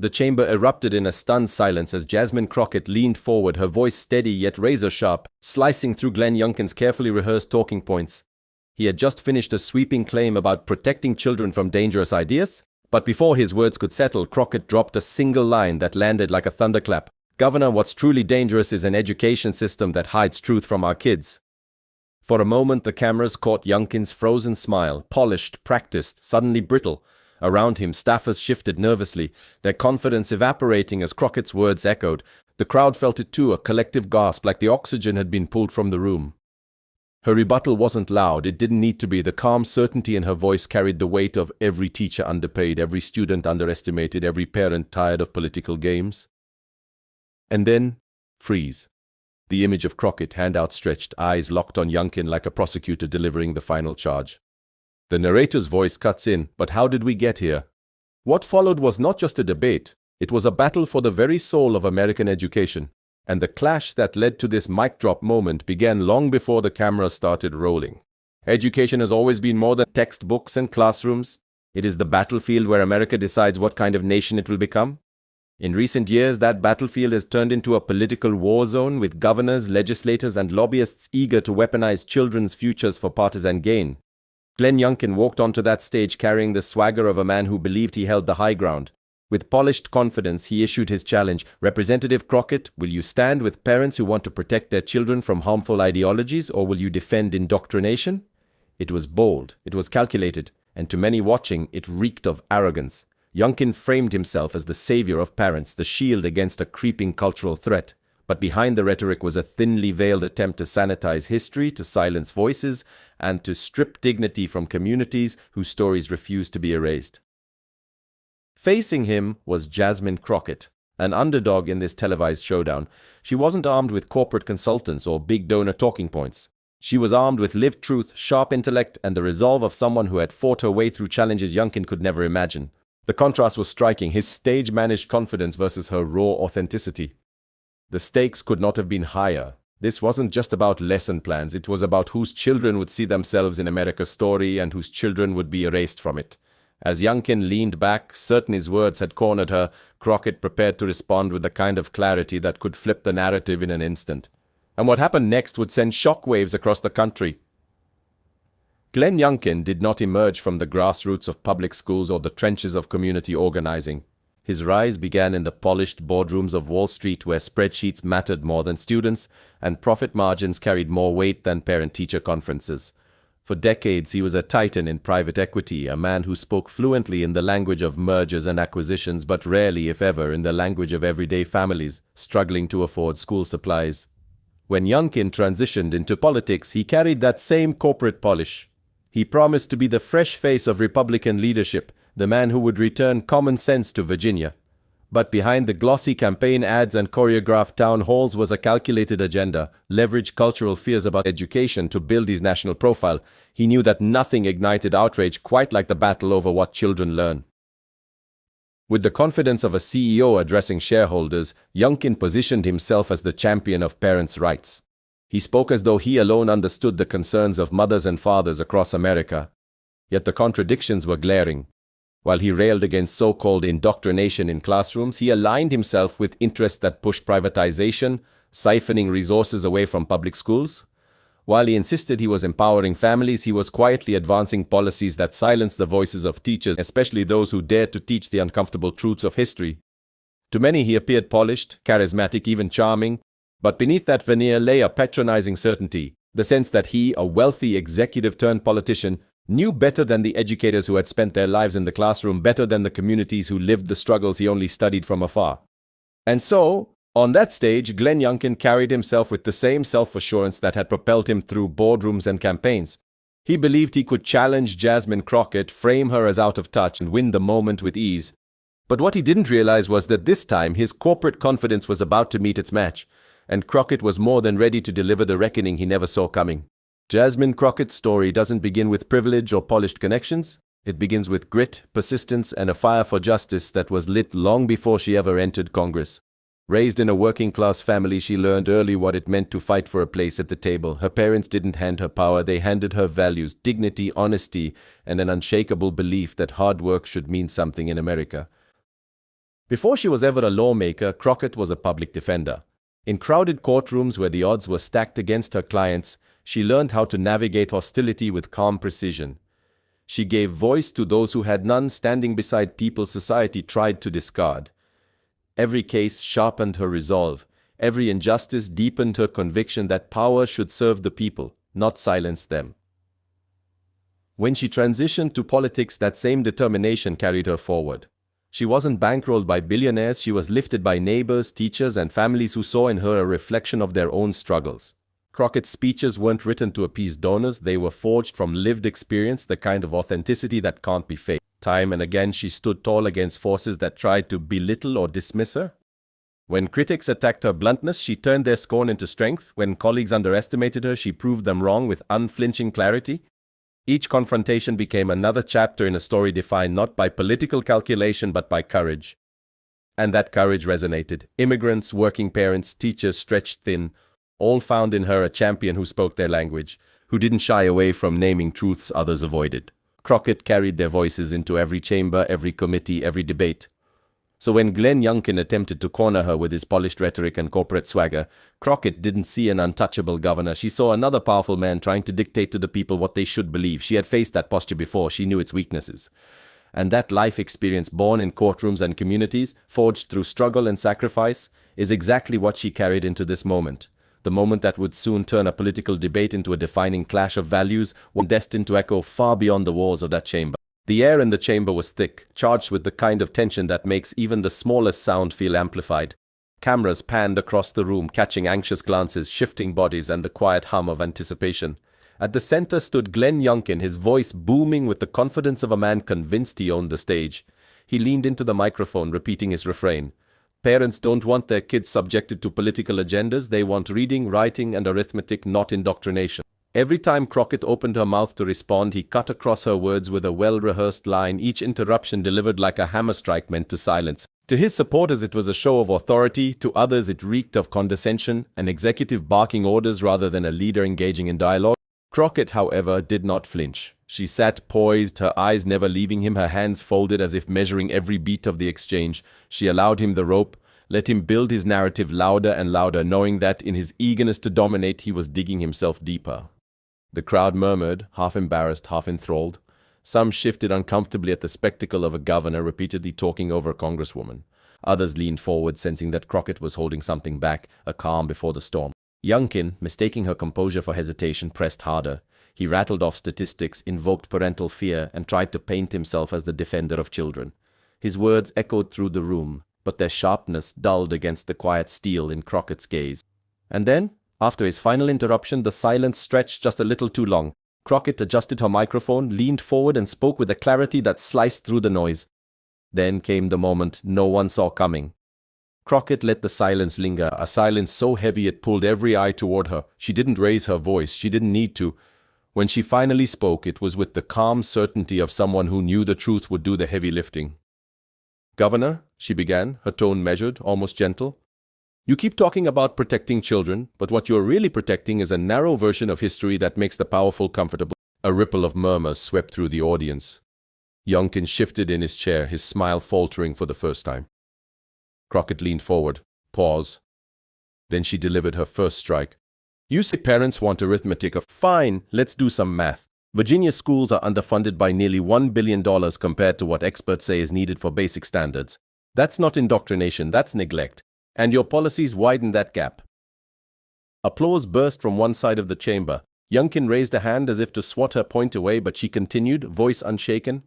The chamber erupted in a stunned silence as Jasmine Crockett leaned forward, her voice steady yet razor-sharp, slicing through Glenn Youngkin's carefully rehearsed talking points. He had just finished a sweeping claim about protecting children from dangerous ideas, but before his words could settle, Crockett dropped a single line that landed like a thunderclap. "Governor, what's truly dangerous is an education system that hides truth from our kids." For a moment, the cameras caught Youngkin's frozen smile, polished, practiced, suddenly brittle. Around him, staffers shifted nervously, their confidence evaporating as Crockett's words echoed. The crowd felt it too, a collective gasp, like the oxygen had been pulled from the room. Her rebuttal wasn't loud, it didn't need to be. The calm certainty in her voice carried the weight of every teacher underpaid, every student underestimated, every parent tired of political games. And then, freeze. The image of Crockett, hand outstretched, eyes locked on Youngkin like a prosecutor delivering the final charge. The narrator's voice cuts in, "But how did we get here?" What followed was not just a debate, it was a battle for the very soul of American education. And the clash that led to this mic drop moment began long before the camera started rolling. Education has always been more than textbooks and classrooms. It is the battlefield where America decides what kind of nation it will become. In recent years, that battlefield has turned into a political war zone with governors, legislators, and lobbyists eager to weaponize children's futures for partisan gain. Glenn Youngkin walked onto that stage carrying the swagger of a man who believed he held the high ground. With polished confidence, he issued his challenge. "Representative Crockett, will you stand with parents who want to protect their children from harmful ideologies, or will you defend indoctrination?" It was bold, it was calculated, and to many watching, it reeked of arrogance. Youngkin framed himself as the savior of parents, the shield against a creeping cultural threat. But behind the rhetoric was a thinly veiled attempt to sanitize history, to silence voices, and to strip dignity from communities whose stories refused to be erased. Facing him was Jasmine Crockett, an underdog in this televised showdown. She wasn't armed with corporate consultants or big donor talking points. She was armed with lived truth, sharp intellect, and the resolve of someone who had fought her way through challenges Youngkin could never imagine. The contrast was striking, his stage-managed confidence versus her raw authenticity. The stakes could not have been higher. This wasn't just about lesson plans, it was about whose children would see themselves in America's story and whose children would be erased from it. As Youngkin leaned back, certain his words had cornered her, Crockett prepared to respond with the kind of clarity that could flip the narrative in an instant. And what happened next would send shockwaves across the country. Glenn Youngkin did not emerge from the grassroots of public schools or the trenches of community organizing. His rise began in the polished boardrooms of Wall Street, where spreadsheets mattered more than students and profit margins carried more weight than parent-teacher conferences. For decades, he was a titan in private equity, a man who spoke fluently in the language of mergers and acquisitions, but rarely, if ever, in the language of everyday families struggling to afford school supplies. When Youngkin transitioned into politics, he carried that same corporate polish. He promised to be the fresh face of Republican leadership, the man who would return common sense to Virginia. But behind the glossy campaign ads and choreographed town halls was a calculated agenda, leverage cultural fears about education to build his national profile. He knew that nothing ignited outrage quite like the battle over what children learn. With the confidence of a CEO addressing shareholders, Youngkin positioned himself as the champion of parents' rights. He spoke as though he alone understood the concerns of mothers and fathers across America. Yet the contradictions were glaring. While he railed against so-called indoctrination in classrooms, he aligned himself with interests that pushed privatization, siphoning resources away from public schools. While he insisted he was empowering families, he was quietly advancing policies that silenced the voices of teachers, especially those who dared to teach the uncomfortable truths of history. To many, he appeared polished, charismatic, even charming, but beneath that veneer lay a patronizing certainty, the sense that he, a wealthy executive-turned-politician, knew better than the educators who had spent their lives in the classroom, better than the communities who lived the struggles he only studied from afar. And so, on that stage, Glenn Youngkin carried himself with the same self-assurance that had propelled him through boardrooms and campaigns. He believed he could challenge Jasmine Crockett, frame her as out of touch, and win the moment with ease. But what he didn't realize was that this time his corporate confidence was about to meet its match, and Crockett was more than ready to deliver the reckoning he never saw coming. Jasmine Crockett's story doesn't begin with privilege or polished connections. It begins with grit, persistence, and a fire for justice that was lit long before she ever entered Congress. Raised in a working-class family, she learned early what it meant to fight for a place at the table. Her parents didn't hand her power, they handed her values, dignity, honesty, and an unshakable belief that hard work should mean something in America. Before she was ever a lawmaker, Crockett was a public defender. In crowded courtrooms where the odds were stacked against her clients, she learned how to navigate hostility with calm precision. She gave voice to those who had none, standing beside people society tried to discard. Every case sharpened her resolve. Every injustice deepened her conviction that power should serve the people, not silence them. When she transitioned to politics, that same determination carried her forward. She wasn't bankrolled by billionaires, she was lifted by neighbors, teachers, and families who saw in her a reflection of their own struggles. Crockett's speeches weren't written to appease donors, they were forged from lived experience, the kind of authenticity that can't be faked. Time and again she stood tall against forces that tried to belittle or dismiss her. When critics attacked her bluntness, she turned their scorn into strength. When colleagues underestimated her, she proved them wrong with unflinching clarity. Each confrontation became another chapter in a story defined not by political calculation but by courage. And that courage resonated. Immigrants, working parents, teachers stretched thin, all found in her a champion who spoke their language, who didn't shy away from naming truths others avoided. Crockett carried their voices into every chamber, every committee, every debate. So when Youngkin attempted to corner her with his polished rhetoric and corporate swagger, Crockett didn't see an untouchable governor. She saw another powerful man trying to dictate to the people what they should believe. She had faced that posture before. She knew its weaknesses. And that life experience, born in courtrooms and communities, forged through struggle and sacrifice, is exactly what she carried into this moment. The moment that would soon turn a political debate into a defining clash of values, one destined to echo far beyond the walls of that chamber. The air in the chamber was thick, charged with the kind of tension that makes even the smallest sound feel amplified. Cameras panned across the room, catching anxious glances, shifting bodies, and the quiet hum of anticipation. At the center stood Youngkin, his voice booming with the confidence of a man convinced he owned the stage. He leaned into the microphone, repeating his refrain. Parents don't want their kids subjected to political agendas. They want reading, writing, and arithmetic, not indoctrination. Every time Crockett opened her mouth to respond, he cut across her words with a well-rehearsed line, each interruption delivered like a hammer strike meant to silence. To his supporters it was a show of authority, to others it reeked of condescension, an executive barking orders rather than a leader engaging in dialogue. Crockett, however, did not flinch. She sat poised, her eyes never leaving him, her hands folded as if measuring every beat of the exchange. She allowed him the rope, let him build his narrative louder and louder, knowing that in his eagerness to dominate he was digging himself deeper. The crowd murmured, half embarrassed, half enthralled. Some shifted uncomfortably at the spectacle of a governor repeatedly talking over a congresswoman. Others leaned forward, sensing that Crockett was holding something back, a calm before the storm. Youngkin, mistaking her composure for hesitation, pressed harder. He rattled off statistics, invoked parental fear, and tried to paint himself as the defender of children. His words echoed through the room, but their sharpness dulled against the quiet steel in Crockett's gaze. And then, after his final interruption, the silence stretched just a little too long. Crockett adjusted her microphone, leaned forward, and spoke with a clarity that sliced through the noise. Then came the moment no one saw coming. Crockett let the silence linger, a silence so heavy it pulled every eye toward her. She didn't raise her voice, she didn't need to. When she finally spoke, it was with the calm certainty of someone who knew the truth would do the heavy lifting. "Governor," she began, her tone measured, almost gentle. "You keep talking about protecting children, but what you're really protecting is a narrow version of history that makes the powerful comfortable." A ripple of murmurs swept through the audience. Youngkin shifted in his chair, his smile faltering for the first time. Crockett leaned forward. Pause. Then she delivered her first strike. "You say parents want arithmetic. Fine, let's do some math. Virginia schools are underfunded by nearly $1 billion compared to what experts say is needed for basic standards. That's not indoctrination, that's neglect. And your policies widen that gap." Applause burst from one side of the chamber. Youngkin raised a hand as if to swat her point away, but she continued, voice unshaken.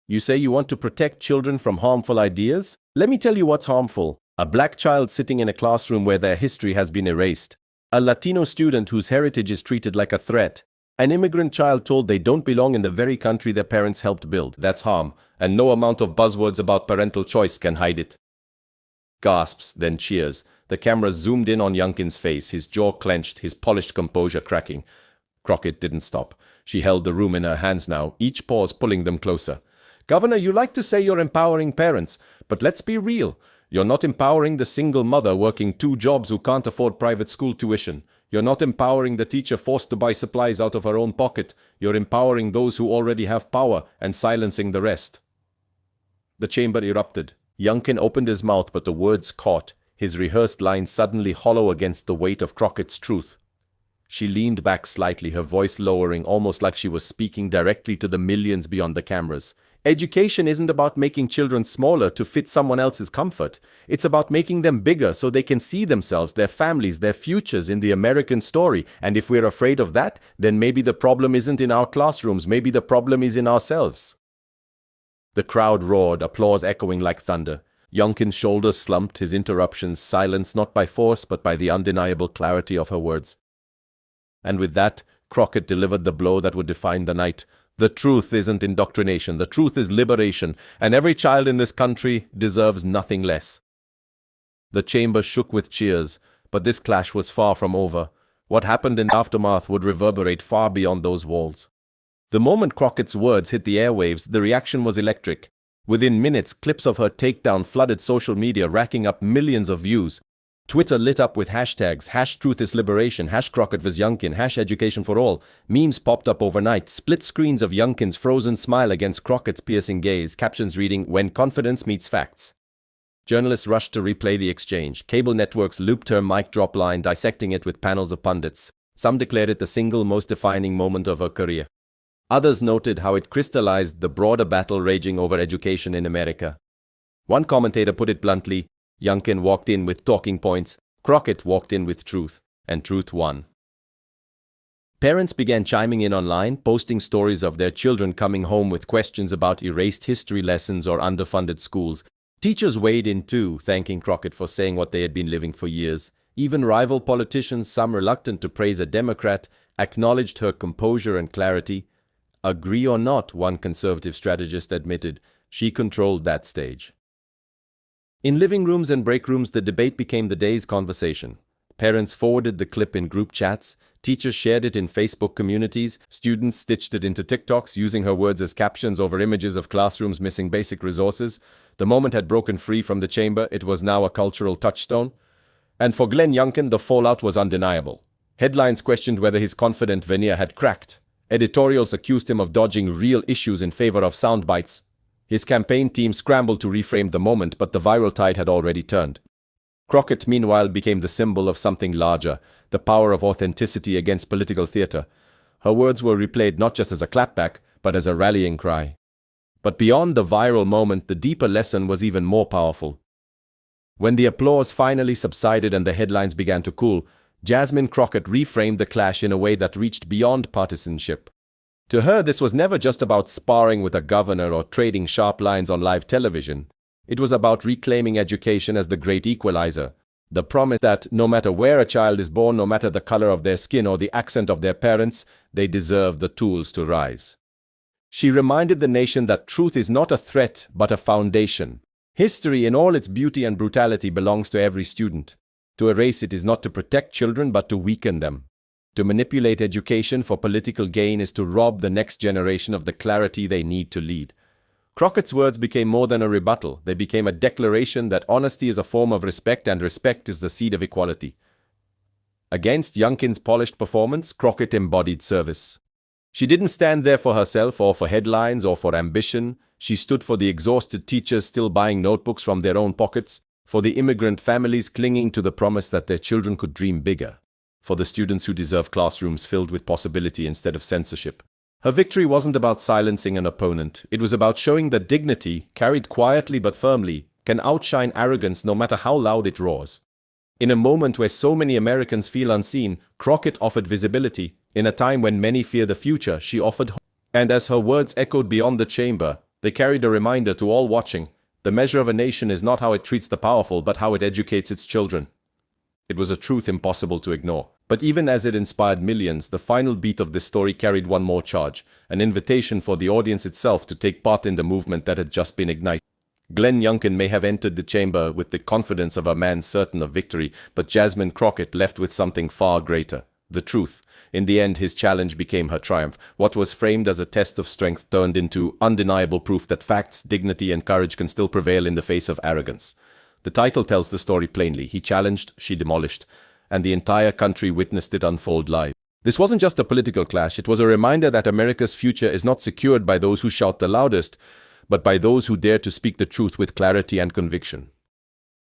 "You say you want to protect children from harmful ideas? Let me tell you what's harmful. A black child sitting in a classroom where their history has been erased. A Latino student whose heritage is treated like a threat. An immigrant child told they don't belong in the very country their parents helped build. That's harm, and no amount of buzzwords about parental choice can hide it." Gasps, then cheers. The camera zoomed in on Youngkin's face, his jaw clenched, his polished composure cracking. Crockett didn't stop. She held the room in her hands now, each pause pulling them closer. "Governor, you like to say you're empowering parents, but let's be real. You're not empowering the single mother working 2 jobs who can't afford private school tuition. You're not empowering the teacher forced to buy supplies out of her own pocket. You're empowering those who already have power and silencing the rest." The chamber erupted. Youngkin opened his mouth, but the words caught, his rehearsed lines suddenly hollow against the weight of Crockett's truth. She leaned back slightly, her voice lowering, almost like she was speaking directly to the millions beyond the cameras. Education isn't about making children smaller to fit someone else's comfort. It's about making them bigger so they can see themselves, their families, their futures in the American story. And if we're afraid of that, then maybe the problem isn't in our classrooms, maybe the problem is in ourselves. The crowd roared, applause echoing like thunder. Youngkin's shoulders slumped, his interruptions silenced not by force but by the undeniable clarity of her words. And with that, Crockett delivered the blow that would define the night. The truth isn't indoctrination, the truth is liberation, and every child in this country deserves nothing less. The chamber shook with cheers, but this clash was far from over. What happened in the aftermath would reverberate far beyond those walls. The moment Crockett's words hit the airwaves, the reaction was electric. Within minutes, clips of her takedown flooded social media, racking up millions of views. Twitter lit up with hashtags, #TruthIsLiberation, #CrockettvsYoungkin, #EducationForAll. Memes popped up overnight, split screens of Youngkin's frozen smile against Crockett's piercing gaze, captions reading, "When confidence meets facts." Journalists rushed to replay the exchange. Cable networks looped her mic drop line, dissecting it with panels of pundits. Some declared it the single most defining moment of her career. Others noted how it crystallized the broader battle raging over education in America. One commentator put it bluntly, Youngkin walked in with talking points, Crockett walked in with truth, and truth won. Parents began chiming in online, posting stories of their children coming home with questions about erased history lessons or underfunded schools. Teachers weighed in too, thanking Crockett for saying what they had been living for years. Even rival politicians, some reluctant to praise a Democrat, acknowledged her composure and clarity. Agree or not, one conservative strategist admitted, she controlled that stage. In living rooms and break rooms, the debate became the day's conversation. Parents forwarded the clip in group chats, teachers shared it in Facebook communities, students stitched it into TikToks, using her words as captions over images of classrooms missing basic resources. The moment had broken free from the chamber, it was now a cultural touchstone. And for Glenn Youngkin, the fallout was undeniable. Headlines questioned whether his confident veneer had cracked. Editorials accused him of dodging real issues in favor of sound bites. His campaign team scrambled to reframe the moment, but the viral tide had already turned. Crockett, meanwhile, became the symbol of something larger, the power of authenticity against political theater. Her words were replayed not just as a clapback, but as a rallying cry. But beyond the viral moment, the deeper lesson was even more powerful. When the applause finally subsided and the headlines began to cool, Jasmine Crockett reframed the clash in a way that reached beyond partisanship. To her, this was never just about sparring with a governor or trading sharp lines on live television. It was about reclaiming education as the great equalizer, the promise that no matter where a child is born, no matter the color of their skin or the accent of their parents, they deserve the tools to rise. She reminded the nation that truth is not a threat, but a foundation. History in all its beauty and brutality belongs to every student. To erase it is not to protect children, but to weaken them. To manipulate education for political gain is to rob the next generation of the clarity they need to lead. Crockett's words became more than a rebuttal. They became a declaration that honesty is a form of respect and respect is the seed of equality. Against Youngkin's polished performance, Crockett embodied service. She didn't stand there for herself or for headlines or for ambition. She stood for the exhausted teachers still buying notebooks from their own pockets, for the immigrant families clinging to the promise that their children could dream bigger, for the students who deserve classrooms filled with possibility instead of censorship. Her victory wasn't about silencing an opponent. It was about showing that dignity, carried quietly but firmly, can outshine arrogance no matter how loud it roars. In a moment where so many Americans feel unseen, Crockett offered visibility. In a time when many fear the future, she offered hope. And as her words echoed beyond the chamber, they carried a reminder to all watching. The measure of a nation is not how it treats the powerful, but how it educates its children. It was a truth impossible to ignore. But even as it inspired millions, the final beat of this story carried one more charge, an invitation for the audience itself to take part in the movement that had just been ignited. Glenn Youngkin may have entered the chamber with the confidence of a man certain of victory, but Jasmine Crockett left with something far greater, the truth. In the end, his challenge became her triumph. What was framed as a test of strength turned into undeniable proof that facts, dignity, and courage can still prevail in the face of arrogance. The title tells the story plainly. He challenged, she demolished, and the entire country witnessed it unfold live. This wasn't just a political clash, it was a reminder that America's future is not secured by those who shout the loudest, but by those who dare to speak the truth with clarity and conviction.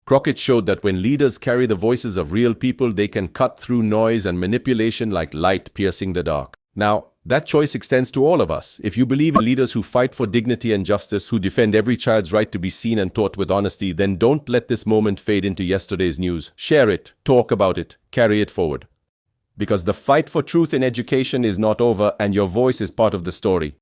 Crockett showed that when leaders carry the voices of real people, they can cut through noise and manipulation like light piercing the dark. Now, that choice extends to all of us. If you believe in leaders who fight for dignity and justice, who defend every child's right to be seen and taught with honesty, then don't let this moment fade into yesterday's news. Share it, talk about it, carry it forward. Because the fight for truth in education is not over, and your voice is part of the story.